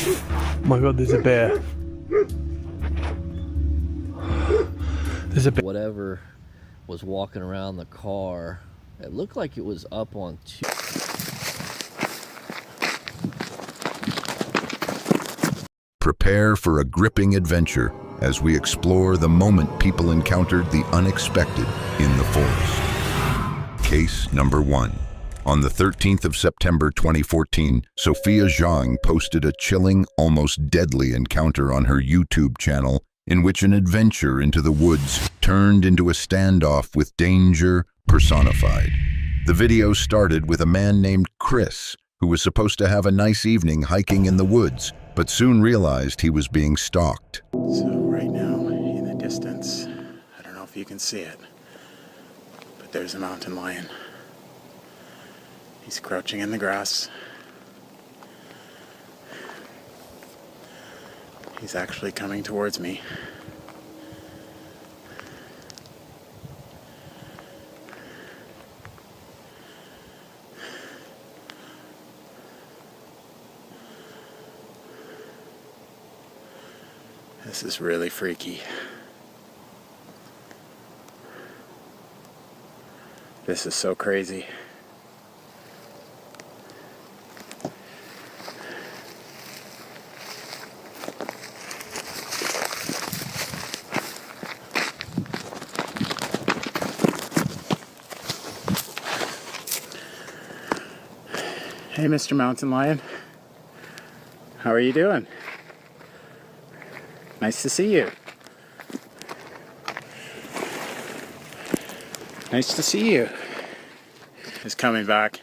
Oh my god, there's a bear. There's a bear. Whatever was walking around the car, it looked like it was up on two. Prepare for a gripping adventure as we explore the moment people encountered the unexpected in the forest. Case number 1. On the 13th of September 2014, Sophia Zhang posted a chilling, almost deadly encounter on her YouTube channel in which an adventure into the woods turned into a standoff with danger personified. The video started with a man named Chris, who was supposed to have a nice evening hiking in the woods, but soon realized he was being stalked. So right now, in the distance, I don't know if you can see it, but there's a mountain lion. He's crouching in the grass. He's actually coming towards me. This is really freaky. This is so crazy. Hey, Mr. Mountain Lion. How are you doing? Nice to see you. Nice to see you. He's coming back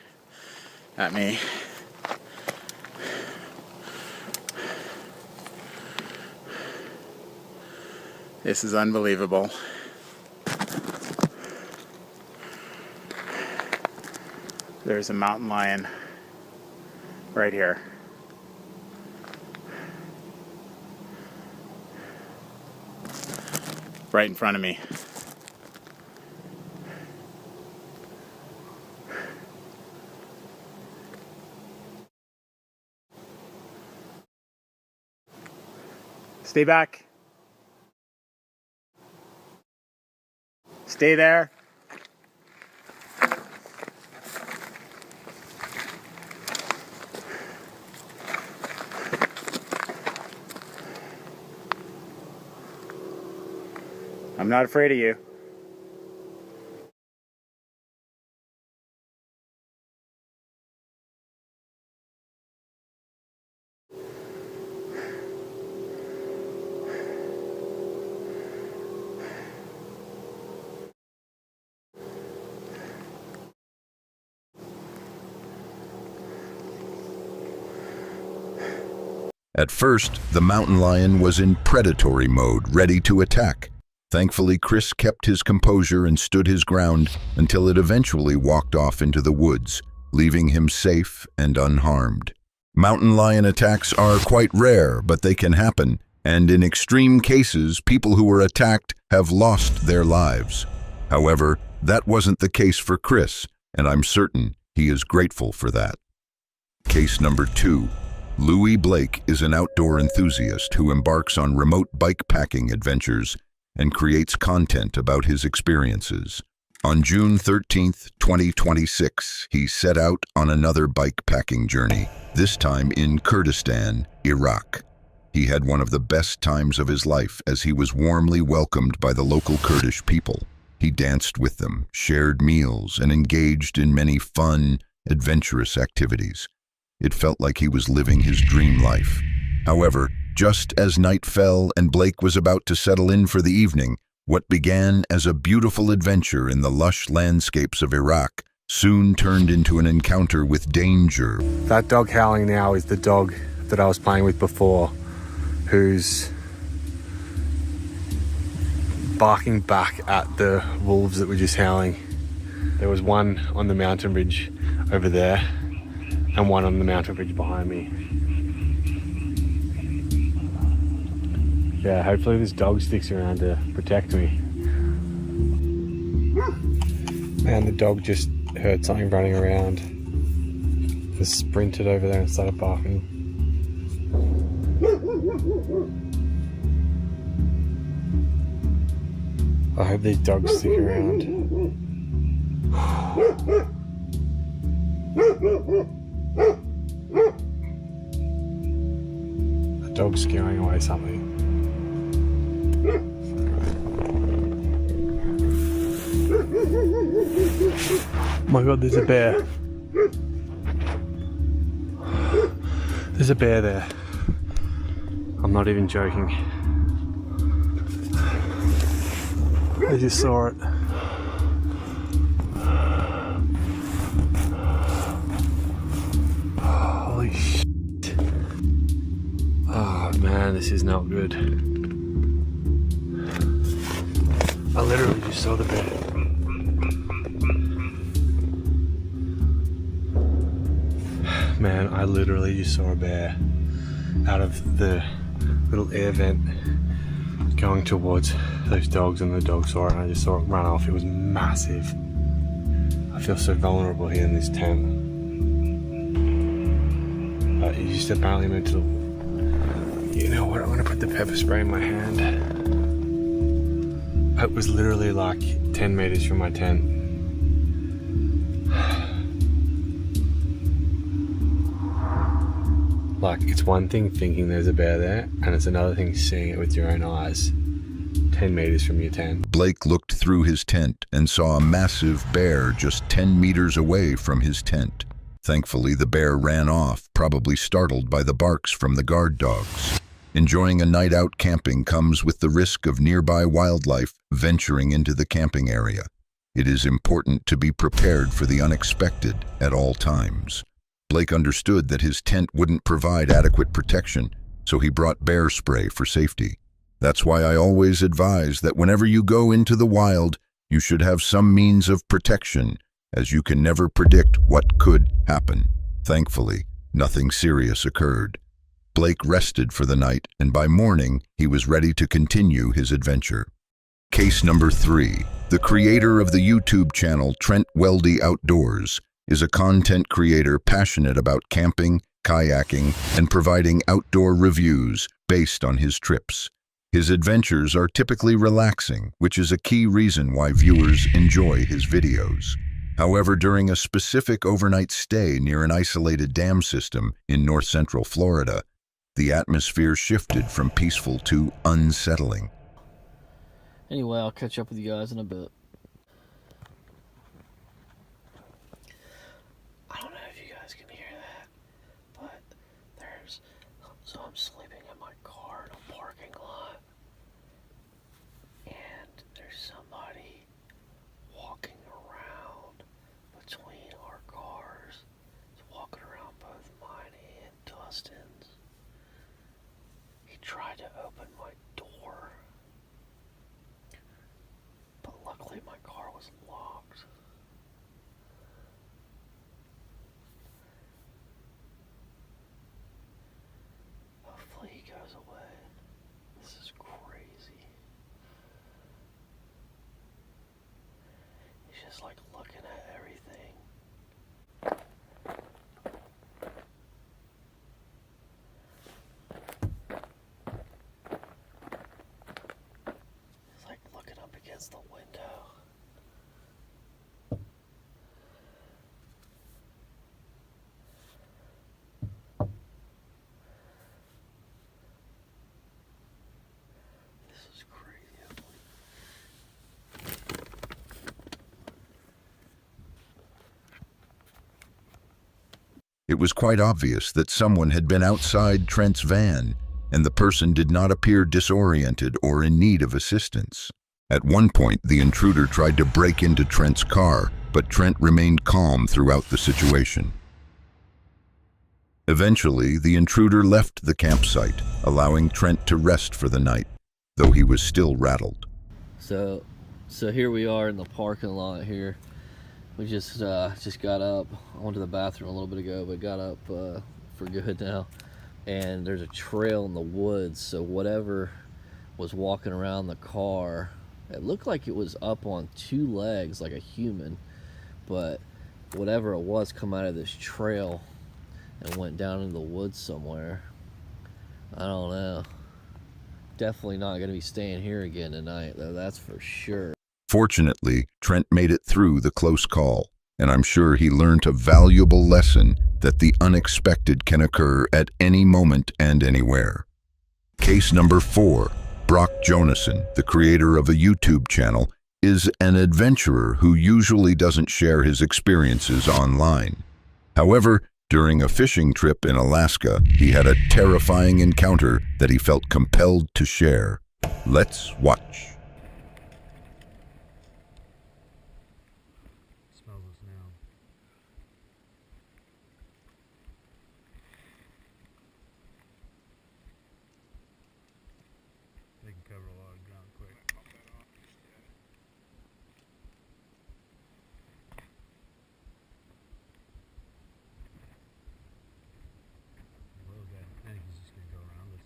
at me. This is unbelievable. There's a mountain lion right here. Right in front of me. Stay back. Stay there. I'm not afraid of you. At first, the mountain lion was in predatory mode, ready to attack. Thankfully, Chris kept his composure and stood his ground until it eventually walked off into the woods, leaving him safe and unharmed. Mountain lion attacks are quite rare, but they can happen, and in extreme cases, people who were attacked have lost their lives. However, that wasn't the case for Chris, and I'm certain he is grateful for that. Case number 2. Louis Blake is an outdoor enthusiast who embarks on remote bikepacking adventures and creates content about his experiences. On June 13, 2026, he set out on another bikepacking journey, this time in Kurdistan, Iraq. He had one of the best times of his life as he was warmly welcomed by the local Kurdish people. He danced with them, shared meals, and engaged in many fun, adventurous activities. It felt like he was living his dream life. However, just as night fell and Blake was about to settle in for the evening, what began as a beautiful adventure in the lush landscapes of Iraq soon turned into an encounter with danger. That dog howling now is the dog that I was playing with before, who's barking back at the wolves that were just howling. There was one on the mountain ridge over there and one on the mountain ridge behind me. Yeah, hopefully this dog sticks around to protect me. Man, the dog just heard something running around. Just sprinted over there and started barking. I hope these dogs stick around. The dog's scaring away something. Oh my god, there's a bear. There's a bear there. I'm not even joking. I just saw it. Holy shit. Oh man, this is not good. I literally just saw the bear. Man, I literally just saw a bear out of the little air vent going towards those dogs, and the dog saw it and I just saw it run off. It was massive. I feel so vulnerable here in this tent. But he's just apparently meant to... You know what, I'm gonna put the pepper spray in my hand. It was literally like 10 meters from my tent. Like, it's one thing thinking there's a bear there, and it's another thing seeing it with your own eyes 10 meters from your tent. Blake looked through his tent and saw a massive bear just 10 meters away from his tent. Thankfully, the bear ran off, probably startled by the barks from the guard dogs. Enjoying a night out camping comes with the risk of nearby wildlife venturing into the camping area. It is important to be prepared for the unexpected at all times. Blake understood that his tent wouldn't provide adequate protection, so he brought bear spray for safety. That's why I always advise that whenever you go into the wild, you should have some means of protection, as you can never predict what could happen. Thankfully, nothing serious occurred. Blake rested for the night, and by morning, he was ready to continue his adventure. Case number 3. The creator of the YouTube channel Trent Weldy Outdoors is a content creator passionate about camping, kayaking, and providing outdoor reviews based on his trips. His adventures are typically relaxing, which is a key reason why viewers enjoy his videos. However, during a specific overnight stay near an isolated dam system in north-central Florida, the atmosphere shifted from peaceful to unsettling. Anyway, I'll catch up with you guys in a bit. I don't know if you guys can hear that, but so I'm sleeping in my car in a parking lot, and there's somebody walking around between our cars. He's walking around both mine and Dustin's. He tried to open my door, but luckily my car was locked. Hopefully he goes away. This is crazy. He's just like looking at everything. He's like looking up against the window. This is crazy. It was quite obvious that someone had been outside Trent's van, and the person did not appear disoriented or in need of assistance. At one point, the intruder tried to break into Trent's car, but Trent remained calm throughout the situation. Eventually, the intruder left the campsite, allowing Trent to rest for the night, though he was still rattled. So here we are in the parking lot here. We just got up. I went to the bathroom a little bit ago, but got up for good now. And there's a trail in the woods, so whatever was walking around the car, it looked like it was up on 2 legs like a human, but whatever it was come out of this trail and went down into the woods somewhere. I don't know. definitely not going to be staying here again tonight, though, that's for sure. Fortunately, Trent made it through the close call, and I'm sure he learned a valuable lesson that the unexpected can occur at any moment and anywhere. Case number 4. Brock Jonason, the creator of a YouTube channel, is an adventurer who usually doesn't share his experiences online. However, during a fishing trip in Alaska, he had a terrifying encounter that he felt compelled to share. Let's watch. Smells us now. They can cover a lot of ground quick. Little guy. I think he's just gonna go around us.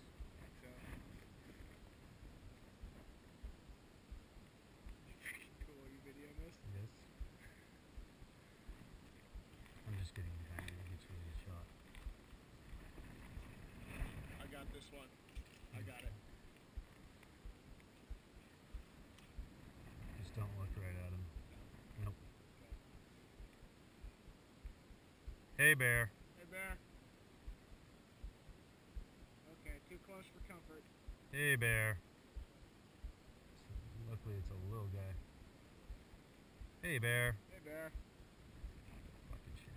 Cool, you videoing this? Yes. I'm just getting behind you to get you a good shot. I got this one. I got it. Just don't look right at him. Nope. Hey, bear. Hey, bear. Okay, too close for comfort. Hey, bear. Luckily, it's a little guy. Hey, bear. Hey, bear. Fucking shit.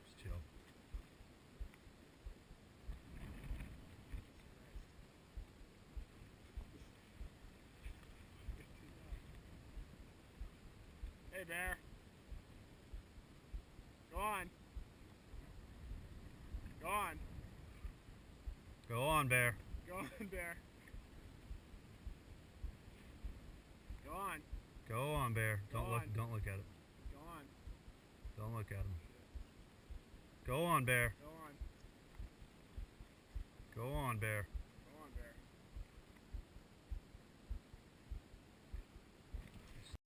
Just chill. Hey, bear. Go on. Go on. Go on, bear. Go on, bear. Go on. Go on, bear. Don't look at it. Go on. Don't look at him. Go on, bear. Go on. Go on, bear. Go on, bear.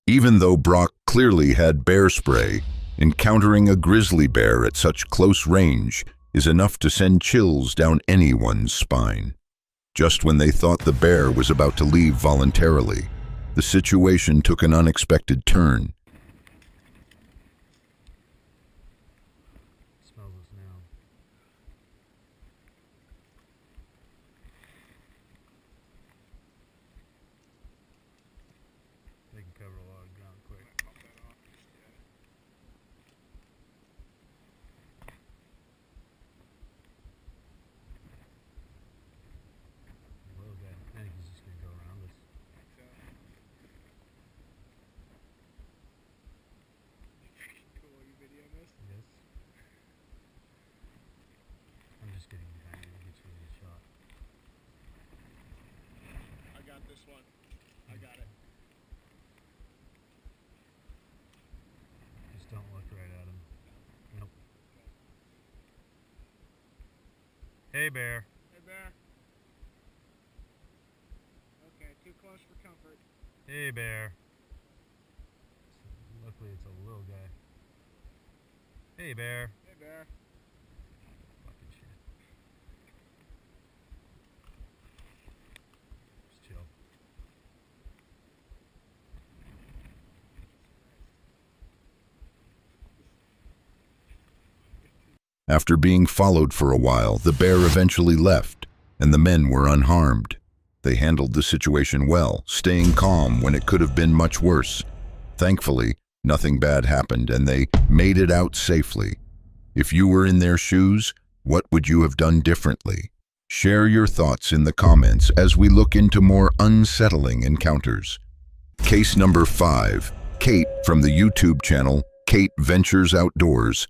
Even though Brock clearly had bear spray, encountering a grizzly bear at such close range is enough to send chills down anyone's spine. Just when they thought the bear was about to leave voluntarily, the situation took an unexpected turn. Smells us now. They can cover a lot of ground quick. Little guy. I think he's just gonna go around us. Cool, you videoing this? Yes. I'm just getting behind you to get you a good shot. I got this one. I got it. Just don't look right at him. Nope. Hey, bear. Hey, bear. Okay, too close for comfort. Hey, bear. Luckily, it's a little guy. Hey, bear. Hey, bear. Fucking shit. Just chill. After being followed for a while, the bear eventually left, and the men were unharmed. They handled the situation well, staying calm when it could have been much worse. Thankfully, nothing bad happened, and they made it out safely. If you were in their shoes, what would you have done differently? Share your thoughts in the comments as we look into more unsettling encounters. Case number 5. Kate from the YouTube channel Kate Ventures Outdoors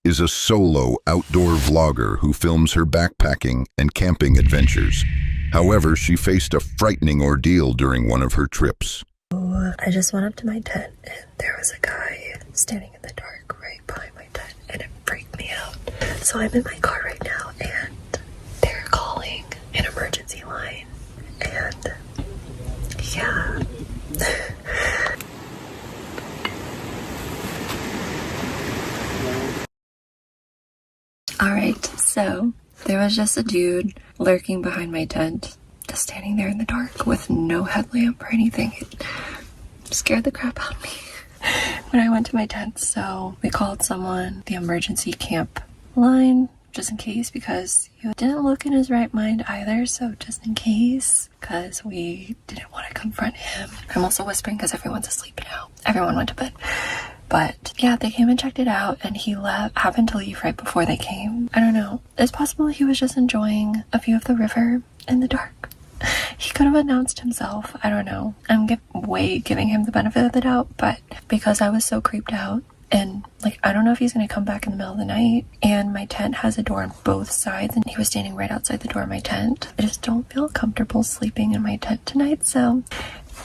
is a solo outdoor vlogger who films her backpacking and camping adventures. However, she faced a frightening ordeal during one of her trips. I just went up to my tent and there was a guy standing in the dark right behind my tent and it freaked me out. So I'm in my car right now and they're calling an emergency line and yeah. All right, so There was just a dude lurking behind my tent, just standing there in the dark with no headlamp or anything. It scared the crap out of me when I went to my tent. So we called someone, the emergency camp line, just in case, because he didn't look in his right mind either. So just in case, because we didn't want to confront him. I'm also whispering because everyone's asleep now. Everyone went to bed. But yeah, they came and checked it out, and he happened to leave right before they came. I don't know. It's possible he was just enjoying a view of the river in the dark. He could have announced himself. I don't know. I'm giving him the benefit of the doubt, but because I was so creeped out, and like, I don't know if he's gonna come back in the middle of the night, and my tent has a door on both sides, and he was standing right outside the door of my tent. I just don't feel comfortable sleeping in my tent tonight, so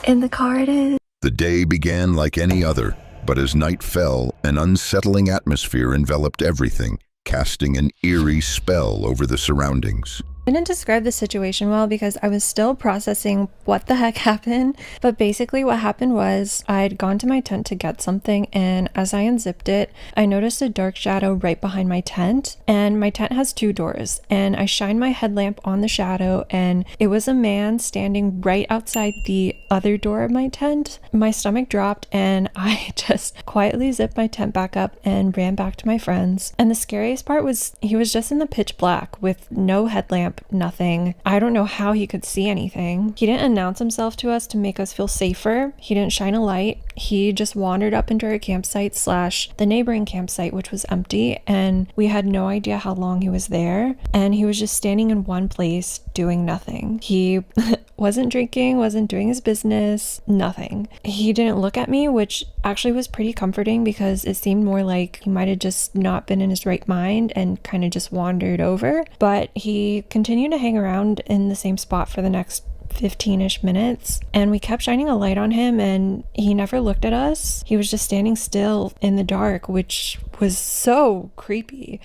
in the car it is. The day began like any other, but as night fell, an unsettling atmosphere enveloped everything, casting an eerie spell over the surroundings. I didn't describe the situation well because I was still processing what the heck happened, but basically what happened was I'd gone to my tent to get something, and as I unzipped it, I noticed a dark shadow right behind my tent, and my tent has 2 doors, and I shined my headlamp on the shadow, and it was a man standing right outside the other door of my tent. My stomach dropped, and I just quietly zipped my tent back up and ran back to my friends. And the scariest part was he was just in the pitch black with no headlamp, nothing. I don't know how he could see anything. He didn't announce himself to us to make us feel safer. He didn't shine a light. He just wandered up into our campsite / the neighboring campsite, which was empty, and we had no idea how long he was there. And he was just standing in one place doing nothing. He wasn't drinking, wasn't doing his business, nothing. He didn't look at me, which actually was pretty comforting because it seemed more like he might have just not been in his right mind and kind of just wandered over. But he continued to hang around in the same spot for the next 15-ish minutes, and we kept shining a light on him, and he never looked at us. He was just standing still in the dark, which was so creepy.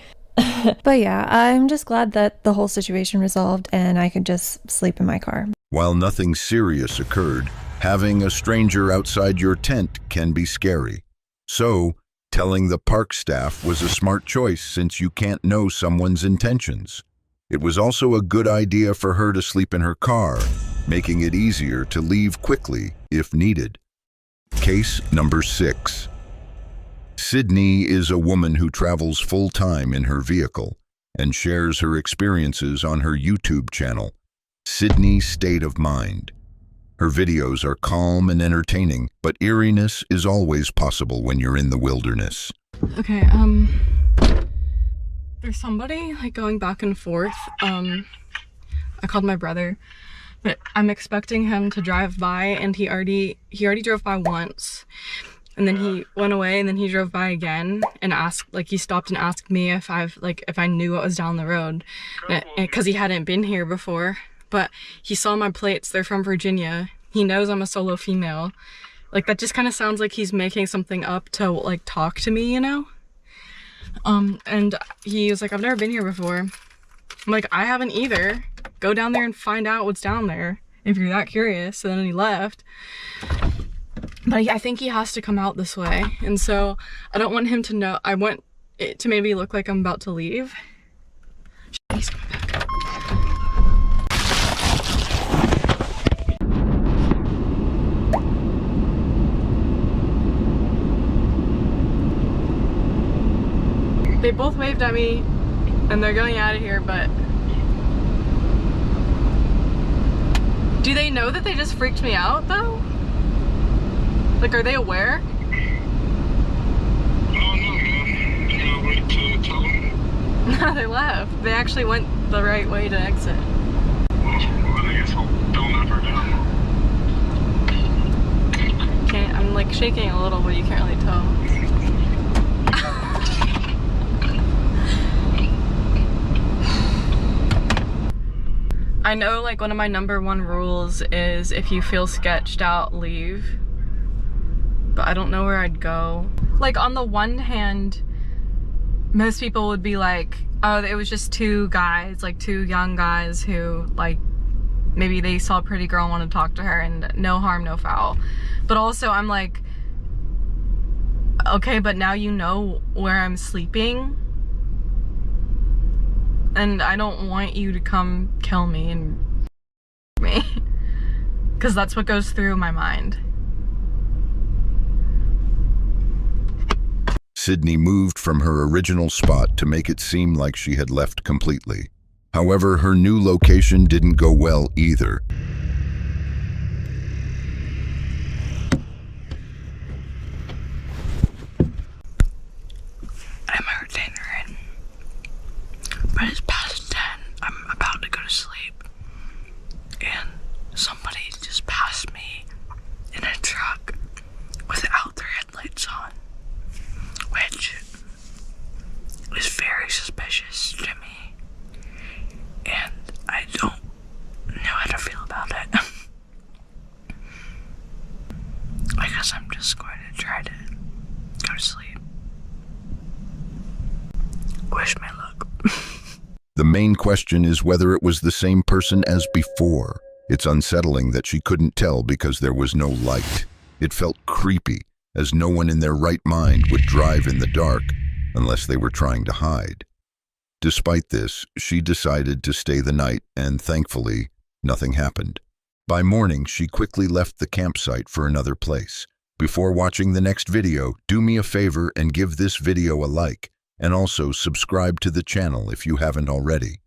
But yeah, I'm just glad that the whole situation resolved and I could just sleep in my car. While nothing serious occurred, having a stranger outside your tent can be scary. So, telling the park staff was a smart choice since you can't know someone's intentions. It was also a good idea for her to sleep in her car, making it easier to leave quickly if needed. Case number 6. Sydney is a woman who travels full-time in her vehicle and shares her experiences on her YouTube channel, Sydney's State of Mind. Her videos are calm and entertaining, but eeriness is always possible when you're in the wilderness. Okay, there's somebody like going back and forth. I called my brother, but I'm expecting him to drive by, and he already drove by once, and then he went away, and then he drove by again and he stopped and asked me if I knew what was down the road, because he hadn't been here before. But he saw my plates, they're from Virginia. He knows I'm a solo female. Like, that just kind of sounds like he's making something up to like talk to me, you know? And he was like, I've never been here before. I'm like, I haven't either. Go down there and find out what's down there if you're that curious. So then he left. But I think he has to come out this way. And so I don't want him to know. I want it to maybe look like I'm about to leave. He's coming back. They both waved at me and they're going out of here, but do they know that they just freaked me out though? Like, are they aware? Oh no, man. You gotta wait to tell them. No, they left. They actually went the right way to exit. Well, I guess they'll never know. I'm like shaking a little, but you can't really tell. I know, like, one of my #1 rules is if you feel sketched out, leave. But I don't know where I'd go. Like, on the one hand, most people would be like, oh, it was just 2 guys, like 2 young guys who, like, maybe they saw a pretty girl and wanted to talk to her, and no harm, no foul. But also, I'm like, okay, but now you know where I'm sleeping. And and I don't want you to come kill me and me. Because that's what goes through my mind. Sydney moved from her original spot to make it seem like she had left completely. However, her new location didn't go well either. I'm a retainer, but it's past 10. I'm about to go to sleep, and somebody just passed me in a truck without their headlights on, which is very suspicious to me, and I don't know how to feel about it. I guess I'm just going to try to go to sleep. Wish me luck. The main question is whether it was the same person as before. It's unsettling that she couldn't tell because there was no light. It felt creepy, as no one in their right mind would drive in the dark unless they were trying to hide. Despite this, she decided to stay the night, and thankfully, nothing happened. By morning, she quickly left the campsite for another place. Before watching the next video, do me a favor and give this video a like, and also subscribe to the channel if you haven't already.